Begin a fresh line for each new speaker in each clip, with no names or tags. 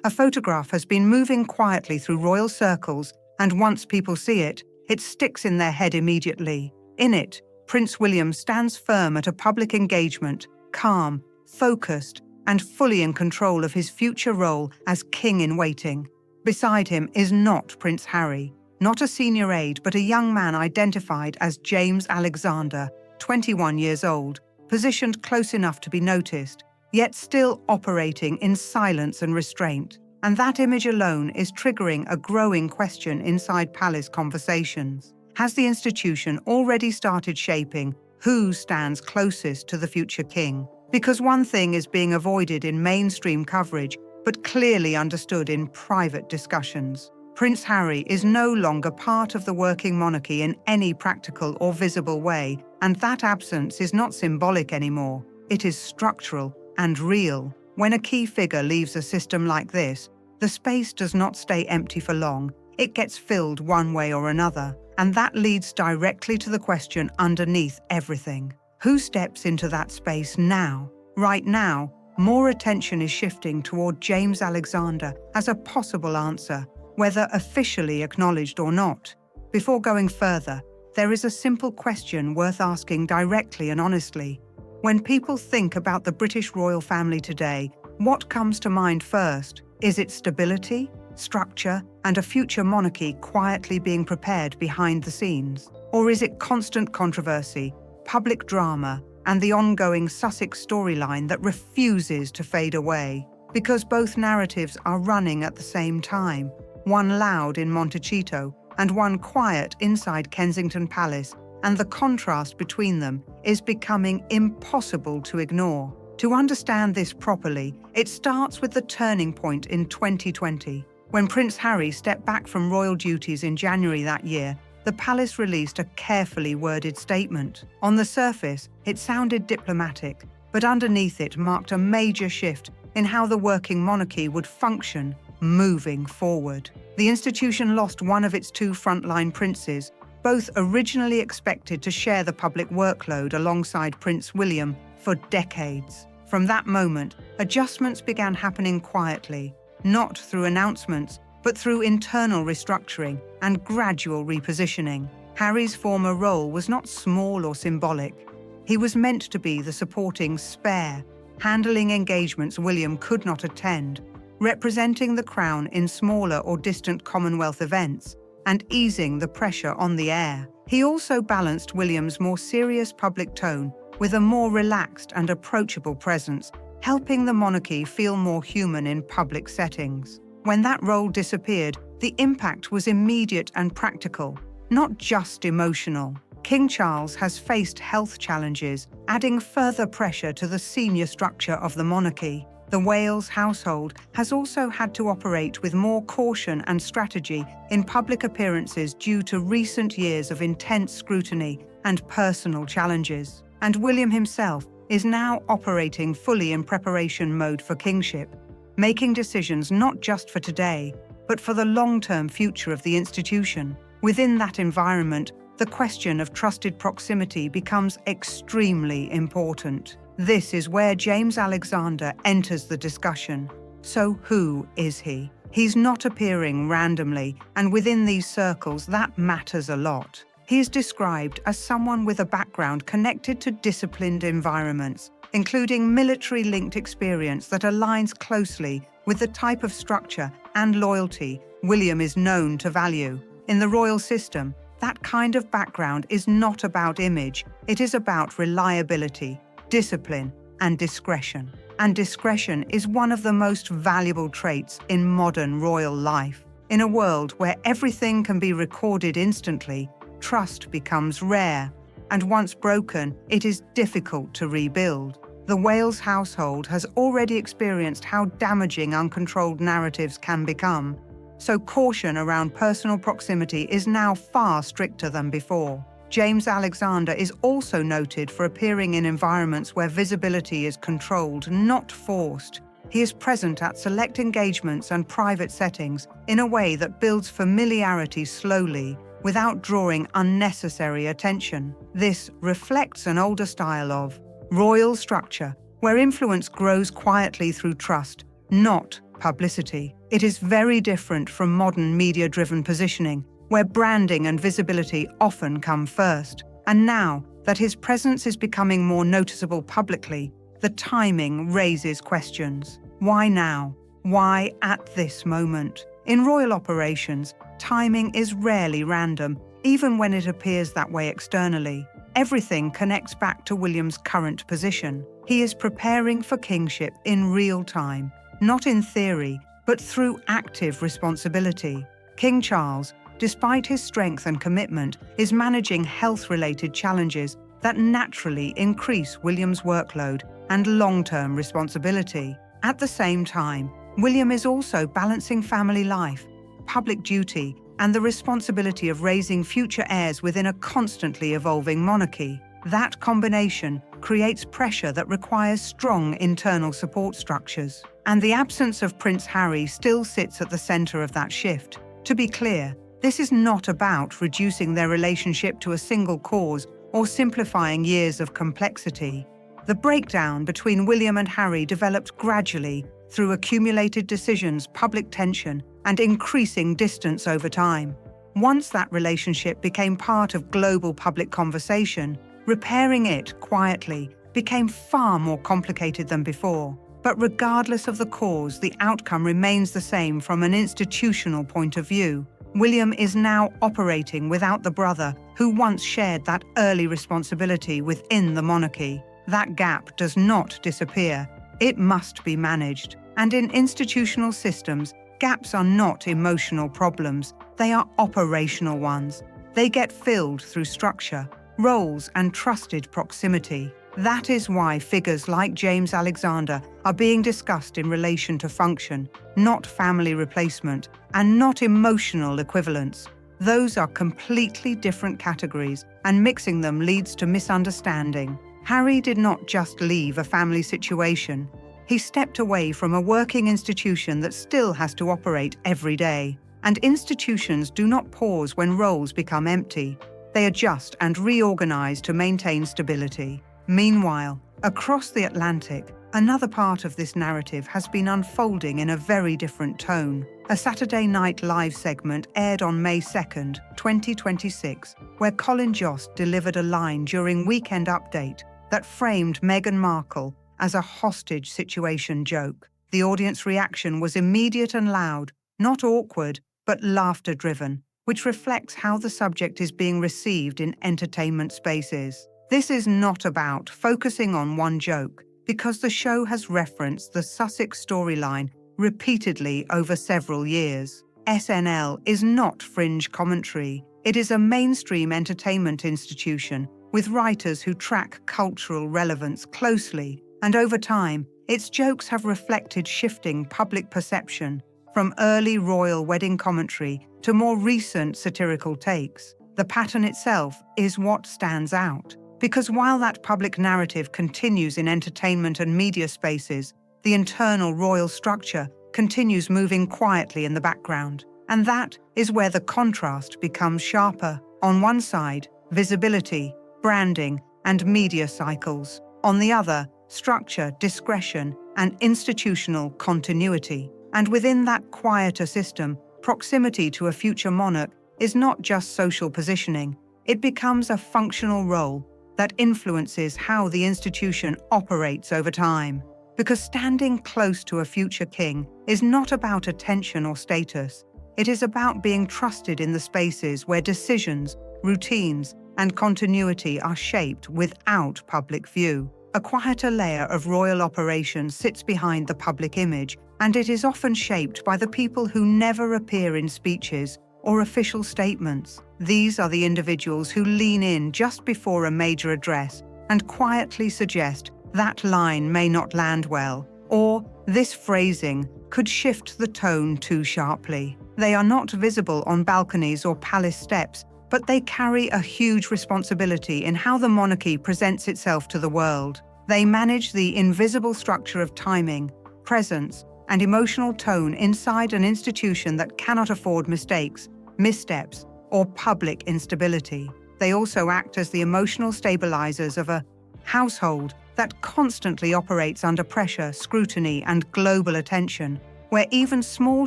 A photograph has been moving quietly through royal circles, and once people see it, it sticks in their head immediately. In it, Prince William stands firm at a public engagement, calm, focused, and fully in control of his future role as king-in-waiting. Beside him is not Prince Harry, not a senior aide, but a young man identified as James Alexander, 21 years old, positioned close enough to be noticed, yet still operating in silence and restraint. And that image alone is triggering a growing question inside palace conversations. Has the institution already started shaping who stands closest to the future king? Because one thing is being avoided in mainstream coverage, but clearly understood in private discussions. Prince Harry is no longer part of the working monarchy in any practical or visible way, and that absence is not symbolic anymore. It is structural and real. When a key figure leaves a system like this, the space does not stay empty for long. It gets filled one way or another, and that leads directly to the question underneath everything. Who steps into that space now? Right now, more attention is shifting toward James Alexander as a possible answer, whether officially acknowledged or not. Before going further, there is a simple question worth asking directly and honestly. When people think about the British royal family today, what comes to mind first? Is it stability, structure, and a future monarchy quietly being prepared behind the scenes? Or is it constant controversy, public drama, and the ongoing Sussex storyline that refuses to fade away? Because both narratives are running at the same time, one loud in Montecito and one quiet inside Kensington Palace, and the contrast between them is becoming impossible to ignore. To understand this properly, it starts with the turning point in 2020. When Prince Harry stepped back from royal duties in January that year, the palace released a carefully worded statement. On the surface, it sounded diplomatic, but underneath it marked a major shift in how the working monarchy would function moving forward. The institution lost one of its two frontline princes, both originally expected to share the public workload alongside Prince William for decades. From that moment, adjustments began happening quietly, not through announcements, but through internal restructuring and gradual repositioning. Harry's former role was not small or symbolic. He was meant to be the supporting spare, handling engagements William could not attend, representing the crown in smaller or distant Commonwealth events, and easing the pressure on the heir. He also balanced William's more serious public tone with a more relaxed and approachable presence, helping the monarchy feel more human in public settings. When that role disappeared, the impact was immediate and practical, not just emotional. King Charles has faced health challenges, adding further pressure to the senior structure of the monarchy. The Wales household has also had to operate with more caution and strategy in public appearances due to recent years of intense scrutiny and personal challenges. And William himself is now operating fully in preparation mode for kingship, making decisions not just for today, but for the long-term future of the institution. Within that environment, the question of trusted proximity becomes extremely important. This is where James Alexander enters the discussion. So who is he? He's not appearing randomly, and within these circles that matters a lot. He is described as someone with a background connected to disciplined environments, including military-linked experience that aligns closely with the type of structure and loyalty William is known to value. In the royal system, that kind of background is not about image, it is about reliability, discipline, and discretion. And discretion is one of the most valuable traits in modern royal life. In a world where everything can be recorded instantly, trust becomes rare, and once broken, it is difficult to rebuild. The Wales household has already experienced how damaging uncontrolled narratives can become, so caution around personal proximity is now far stricter than before. James Alexander is also noted for appearing in environments where visibility is controlled, not forced. He is present at select engagements and private settings in a way that builds familiarity slowly, without drawing unnecessary attention. This reflects an older style of royal structure, where influence grows quietly through trust, not publicity. It is very different from modern media-driven positioning, where branding and visibility often come first. And now that his presence is becoming more noticeable publicly, the timing raises questions. Why now? Why at this moment? In royal operations, timing is rarely random, even when it appears that way externally. Everything connects back to William's current position. He is preparing for kingship in real time, not in theory, but through active responsibility. King Charles, despite his strength and commitment, is managing health-related challenges that naturally increase William's workload and long-term responsibility. At the same time, William is also balancing family life, public duty, and the responsibility of raising future heirs within a constantly evolving monarchy. That combination creates pressure that requires strong internal support structures. And the absence of Prince Harry still sits at the center of that shift. To be clear, this is not about reducing their relationship to a single cause or simplifying years of complexity. The breakdown between William and Harry developed gradually through accumulated decisions, public tension, and increasing distance over time. Once that relationship became part of global public conversation, repairing it quietly became far more complicated than before. But regardless of the cause, the outcome remains the same from an institutional point of view. William is now operating without the brother who once shared that early responsibility within the monarchy. That gap does not disappear. It must be managed. And in institutional systems, gaps are not emotional problems. They are operational ones. They get filled through structure, roles, and trusted proximity. That is why figures like James Alexander are being discussed in relation to function, not family replacement, and not emotional equivalence. Those are completely different categories, and mixing them leads to misunderstanding. Harry did not just leave a family situation. He stepped away from a working institution that still has to operate every day. And institutions do not pause when roles become empty. They adjust and reorganize to maintain stability. Meanwhile, across the Atlantic, another part of this narrative has been unfolding in a very different tone. A Saturday Night Live segment aired on May 2nd, 2026, where Colin Jost delivered a line during Weekend Update that framed Meghan Markle as a hostage situation joke. The audience reaction was immediate and loud, not awkward, but laughter-driven, which reflects how the subject is being received in entertainment spaces. This is not about focusing on one joke, because the show has referenced the Sussex storyline repeatedly over several years. SNL is not fringe commentary. It is a mainstream entertainment institution with writers who track cultural relevance closely, and over time, its jokes have reflected shifting public perception, from early royal wedding commentary to more recent satirical takes. The pattern itself is what stands out, because while that public narrative continues in entertainment and media spaces, the internal royal structure continues moving quietly in the background. And that is where the contrast becomes sharper. On one side, visibility, branding, and media cycles. On the other, structure, discretion, and institutional continuity. And within that quieter system, proximity to a future monarch is not just social positioning. It becomes a functional role that influences how the institution operates over time. Because standing close to a future king is not about attention or status. It is about being trusted in the spaces where decisions, routines, and continuity are shaped without public view. A quieter layer of royal operations sits behind the public image, and it is often shaped by the people who never appear in speeches or official statements. These are the individuals who lean in just before a major address and quietly suggest that line may not land well, or this phrasing could shift the tone too sharply. They are not visible on balconies or palace steps, but they carry a huge responsibility in how the monarchy presents itself to the world. They manage the invisible structure of timing, presence, and emotional tone inside an institution that cannot afford mistakes, missteps, or public instability. They also act as the emotional stabilizers of a household that constantly operates under pressure, scrutiny, and global attention. where even small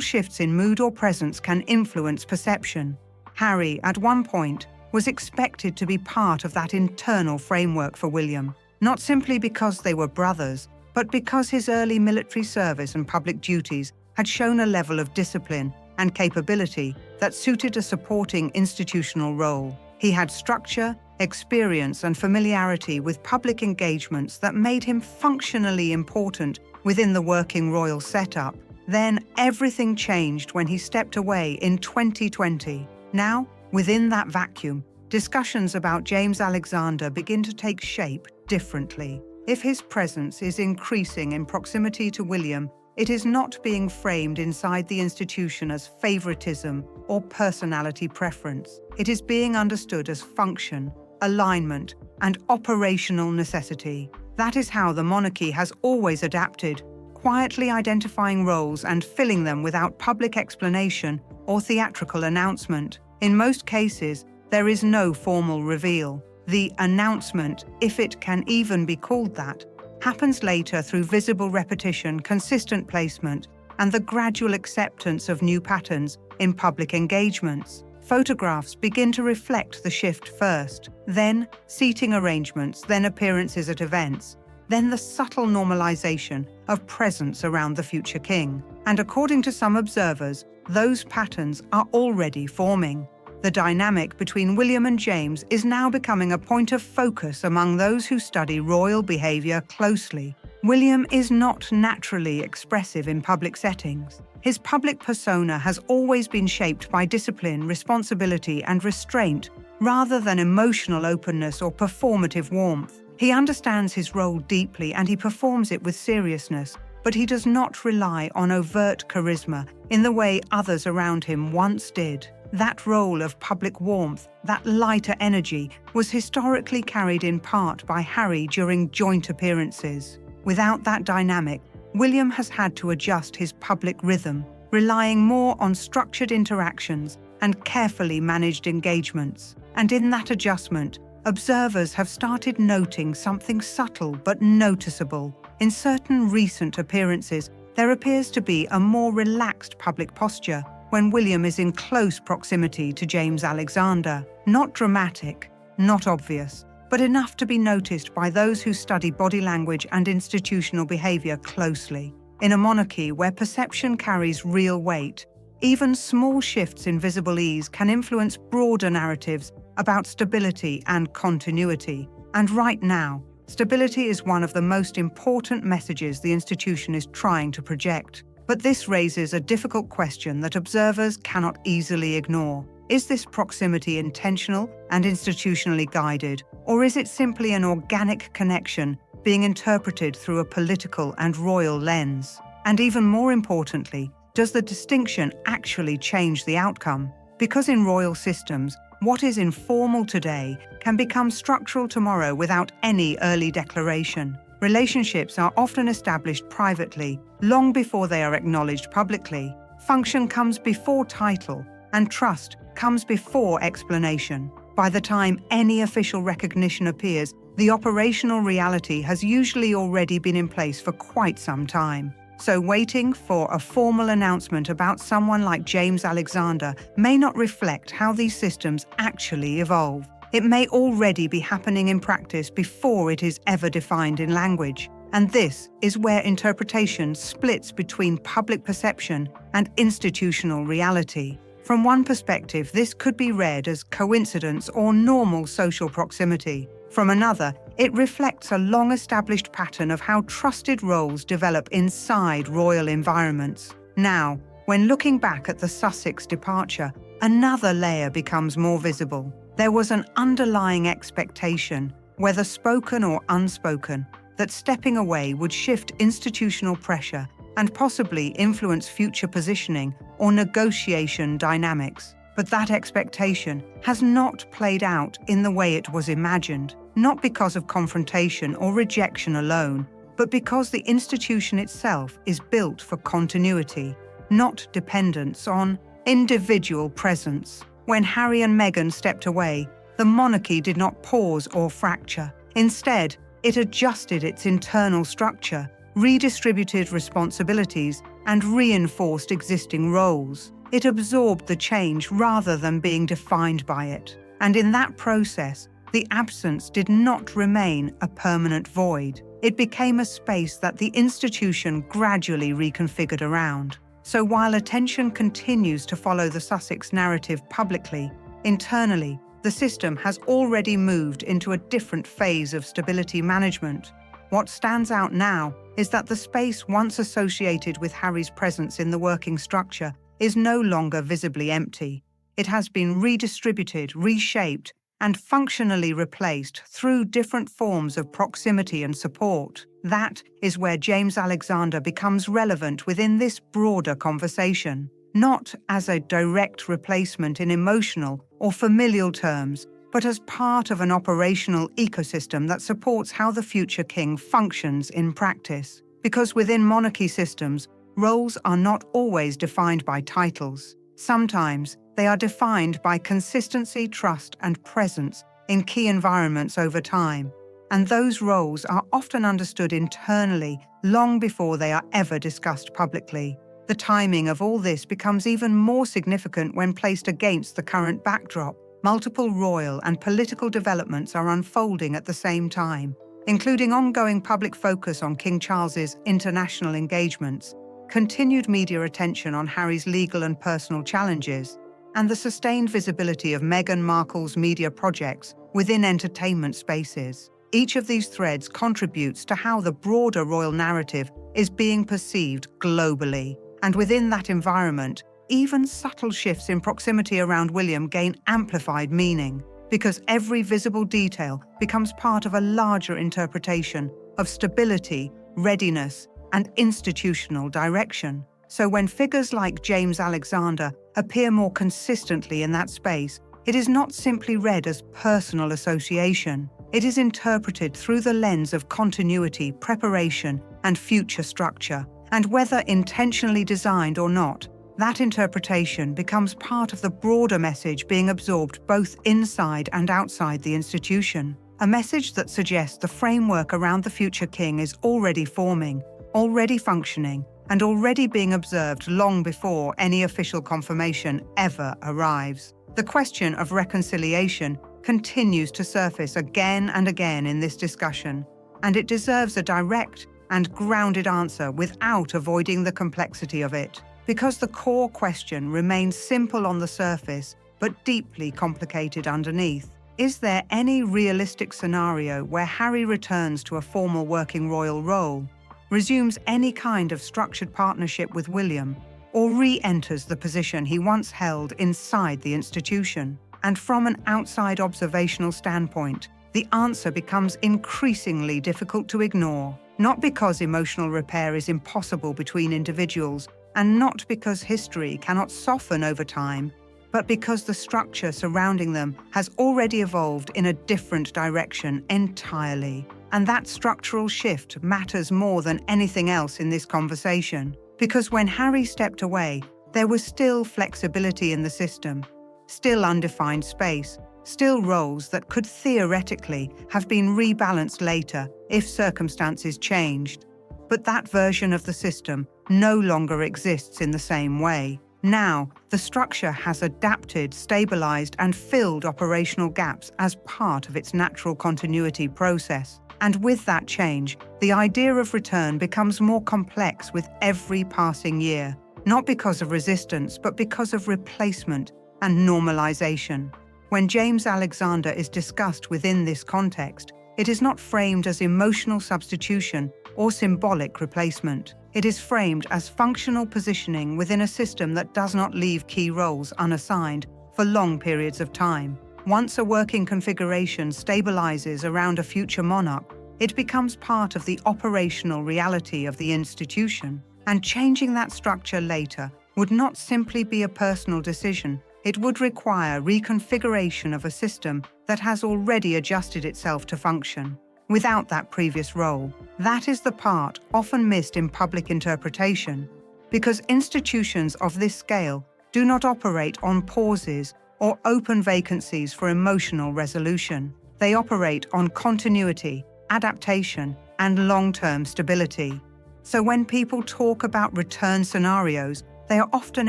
shifts in mood or presence can influence perception. Harry, at one point, was expected to be part of that internal framework for William, not simply because they were brothers, but because his early military service and public duties had shown a level of discipline and capability that suited a supporting institutional role. He had structure, experience, and familiarity with public engagements that made him functionally important within the working royal setup. Then everything changed when he stepped away in 2020. Now, within that vacuum, discussions about James Alexander begin to take shape differently. If his presence is increasing in proximity to William, it is not being framed inside the institution as favoritism or personality preference. It is being understood as function, alignment, and operational necessity. That is how the monarchy has always adapted, quietly identifying roles and filling them without public explanation or theatrical announcement. In most cases, there is no formal reveal. The announcement, if it can even be called that, happens later through visible repetition, consistent placement, and the gradual acceptance of new patterns in public engagements. Photographs begin to reflect the shift first, then seating arrangements, then appearances at events, then the subtle normalization of presence around the future king. And according to some observers, those patterns are already forming. The dynamic between William and James is now becoming a point of focus among those who study royal behavior closely. William is not naturally expressive in public settings. His public persona has always been shaped by discipline, responsibility, and restraint, rather than emotional openness or performative warmth. He understands his role deeply and he performs it with seriousness, but he does not rely on overt charisma in the way others around him once did. That role of public warmth, that lighter energy, was historically carried in part by Harry during joint appearances. Without that dynamic, William has had to adjust his public rhythm, relying more on structured interactions and carefully managed engagements. And in that adjustment, observers have started noting something subtle but noticeable. In certain recent appearances, there appears to be a more relaxed public posture when William is in close proximity to James Alexander. Not dramatic, not obvious, but enough to be noticed by those who study body language and institutional behavior closely. In a monarchy where perception carries real weight, even small shifts in visible ease can influence broader narratives about stability and continuity. And right now, stability is one of the most important messages the institution is trying to project. But this raises a difficult question that observers cannot easily ignore. Is this proximity intentional and institutionally guided, or is it simply an organic connection being interpreted through a political and royal lens? And even more importantly, does the distinction actually change the outcome? Because in royal systems, what is informal today can become structural tomorrow without any early declaration. Relationships are often established privately, long before they are acknowledged publicly. Function comes before title, and trust comes before explanation. By the time any official recognition appears, the operational reality has usually already been in place for quite some time. So waiting for a formal announcement about someone like James Alexander may not reflect how these systems actually evolve. It may already be happening in practice before it is ever defined in language. And this is where interpretation splits between public perception and institutional reality. From one perspective, this could be read as coincidence or normal social proximity. From another, it reflects a long-established pattern of how trusted roles develop inside royal environments. Now, when looking back at the Sussex departure, another layer becomes more visible. There was an underlying expectation, whether spoken or unspoken, that stepping away would shift institutional pressure and possibly influence future positioning or negotiation dynamics. But that expectation has not played out in the way it was imagined, not because of confrontation or rejection alone, but because the institution itself is built for continuity, not dependence on individual presence. When Harry and Meghan stepped away, the monarchy did not pause or fracture. Instead, it adjusted its internal structure, redistributed responsibilities, and reinforced existing roles. It absorbed the change rather than being defined by it. And in that process, the absence did not remain a permanent void. It became a space that the institution gradually reconfigured around. So while attention continues to follow the Sussex narrative publicly, internally, the system has already moved into a different phase of stability management. What stands out now is that the space once associated with Harry's presence in the working structure is no longer visibly empty. It has been redistributed, reshaped, and functionally replaced through different forms of proximity and support. That is where James Alexander becomes relevant within this broader conversation, not as a direct replacement in emotional or familial terms, but as part of an operational ecosystem that supports how the future king functions in practice. Because within monarchy systems, roles are not always defined by titles. Sometimes they are defined by consistency, trust, and presence in key environments over time. And those roles are often understood internally long before they are ever discussed publicly. The timing of all this becomes even more significant when placed against the current backdrop. Multiple royal and political developments are unfolding at the same time, including ongoing public focus on King Charles's international engagements, continued media attention on Harry's legal and personal challenges, and the sustained visibility of Meghan Markle's media projects within entertainment spaces. Each of these threads contributes to how the broader royal narrative is being perceived globally. And within that environment, even subtle shifts in proximity around William gain amplified meaning, because every visible detail becomes part of a larger interpretation of stability, readiness, and institutional direction. So when figures like James Alexander appear more consistently in that space, it is not simply read as personal association. It is interpreted through the lens of continuity, preparation, and future structure. And whether intentionally designed or not, that interpretation becomes part of the broader message being absorbed both inside and outside the institution. A message that suggests the framework around the future king is already forming, already functioning, and already being observed long before any official confirmation ever arrives. The question of reconciliation continues to surface again and again in this discussion, and it deserves a direct and grounded answer without avoiding the complexity of it. Because the core question remains simple on the surface, but deeply complicated underneath. Is there any realistic scenario where Harry returns to a formal working royal role, resumes any kind of structured partnership with William, or re-enters the position he once held inside the institution? And from an outside observational standpoint, the answer becomes increasingly difficult to ignore. Not because emotional repair is impossible between individuals, and not because history cannot soften over time, but because the structure surrounding them has already evolved in a different direction entirely. And that structural shift matters more than anything else in this conversation. Because when Harry stepped away, there was still flexibility in the system, still undefined space, still roles that could theoretically have been rebalanced later if circumstances changed. But that version of the system no longer exists in the same way. Now, the structure has adapted, stabilized, and filled operational gaps as part of its natural continuity process. And with that change, the idea of return becomes more complex with every passing year, not because of resistance, but because of replacement and normalization. When James Alexander is discussed within this context, it is not framed as emotional substitution or symbolic replacement. It is framed as functional positioning within a system that does not leave key roles unassigned for long periods of time. Once a working configuration stabilizes around a future monarch, it becomes part of the operational reality of the institution. And changing that structure later would not simply be a personal decision. It would require reconfiguration of a system that has already adjusted itself to function without that previous role. That is the part often missed in public interpretation, because institutions of this scale do not operate on pauses or open vacancies for emotional resolution. They operate on continuity, adaptation, and long-term stability. So when people talk about return scenarios, they are often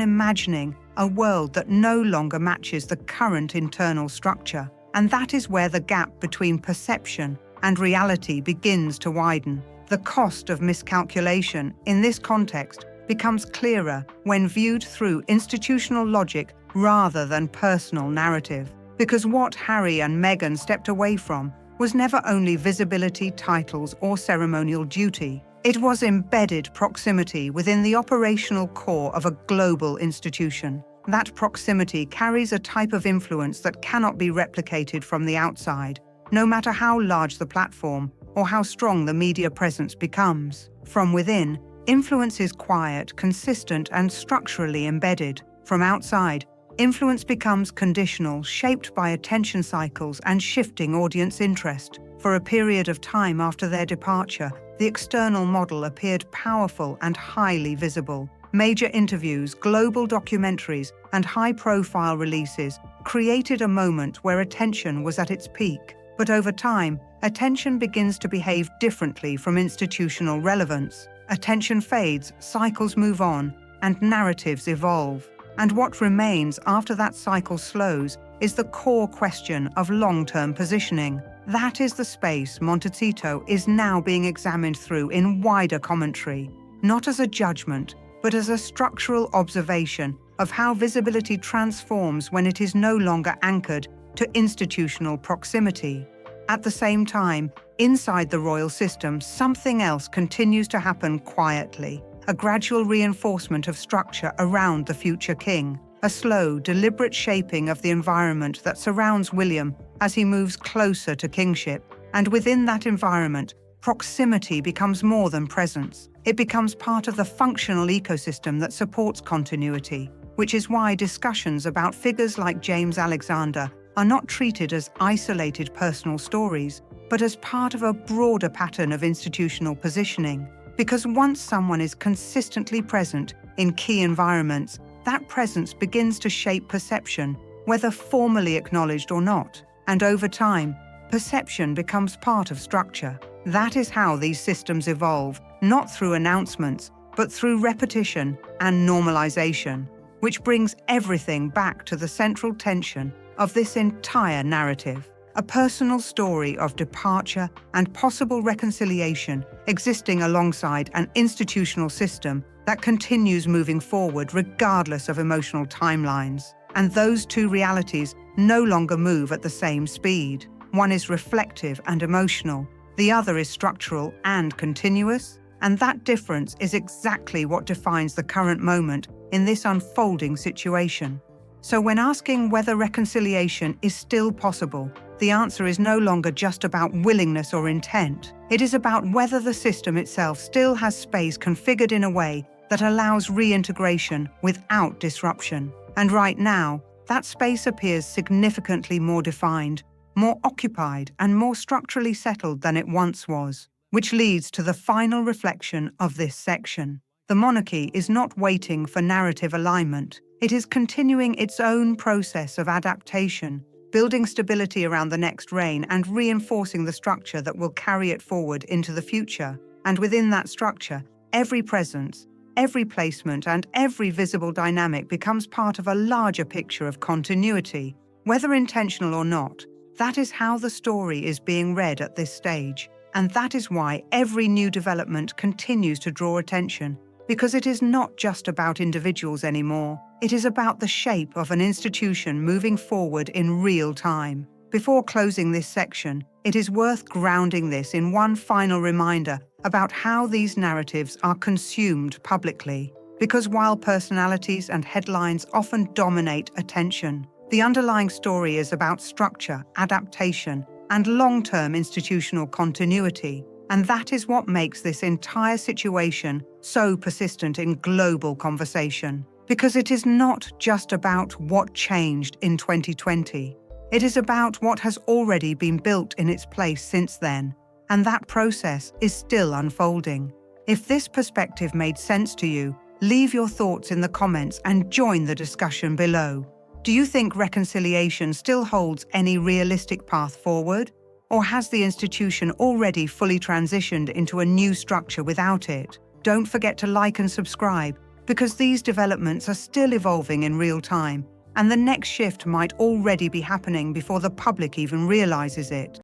imagining a world that no longer matches the current internal structure. And that is where the gap between perception and reality begins to widen. The cost of miscalculation in this context becomes clearer when viewed through institutional logic rather than personal narrative. Because what Harry and Meghan stepped away from was never only visibility, titles, or ceremonial duty. It was embedded proximity within the operational core of a global institution. That proximity carries a type of influence that cannot be replicated from the outside, no matter how large the platform or how strong the media presence becomes. From within, influence is quiet, consistent, and structurally embedded. From outside, influence becomes conditional, shaped by attention cycles and shifting audience interest. For a period of time after their departure, the external model appeared powerful and highly visible. Major interviews, global documentaries, and high-profile releases created a moment where attention was at its peak. But over time, attention begins to behave differently from institutional relevance. Attention fades, cycles move on, and narratives evolve. And what remains after that cycle slows is the core question of long-term positioning. That is the space Montecito is now being examined through in wider commentary, not as a judgment, but as a structural observation of how visibility transforms when it is no longer anchored to institutional proximity. At the same time, inside the royal system, something else continues to happen quietly, a gradual reinforcement of structure around the future king, a slow, deliberate shaping of the environment that surrounds William as he moves closer to kingship. And within that environment, proximity becomes more than presence. It becomes part of the functional ecosystem that supports continuity, which is why discussions about figures like James Alexander are not treated as isolated personal stories, but as part of a broader pattern of institutional positioning. Because once someone is consistently present in key environments, that presence begins to shape perception, whether formally acknowledged or not. And over time, perception becomes part of structure. That is how these systems evolve, not through announcements, but through repetition and normalization, which brings everything back to the central tension of this entire narrative. A personal story of departure and possible reconciliation existing alongside an institutional system that continues moving forward regardless of emotional timelines. And those two realities no longer move at the same speed. One is reflective and emotional, the other is structural and continuous. And that difference is exactly what defines the current moment in this unfolding situation. So when asking whether reconciliation is still possible, the answer is no longer just about willingness or intent. It is about whether the system itself still has space configured in a way that allows reintegration without disruption. And right now, that space appears significantly more defined, more occupied, and more structurally settled than it once was. Which leads to the final reflection of this section. The monarchy is not waiting for narrative alignment. It is continuing its own process of adaptation, building stability around the next reign and reinforcing the structure that will carry it forward into the future. And within that structure, every presence, every placement, and every visible dynamic becomes part of a larger picture of continuity. Whether intentional or not, that is how the story is being read at this stage. And that is why every new development continues to draw attention, because it is not just about individuals anymore. It is about the shape of an institution moving forward in real time. Before closing this section, it is worth grounding this in one final reminder about how these narratives are consumed publicly. Because while personalities and headlines often dominate attention, the underlying story is about structure, adaptation, and long-term institutional continuity. And that is what makes this entire situation so persistent in global conversation. Because it is not just about what changed in 2020. It is about what has already been built in its place since then. And that process is still unfolding. If this perspective made sense to you, leave your thoughts in the comments and join the discussion below. Do you think reconciliation still holds any realistic path forward? Or has the institution already fully transitioned into a new structure without it? Don't forget to like and subscribe, because these developments are still evolving in real time, and the next shift might already be happening before the public even realizes it.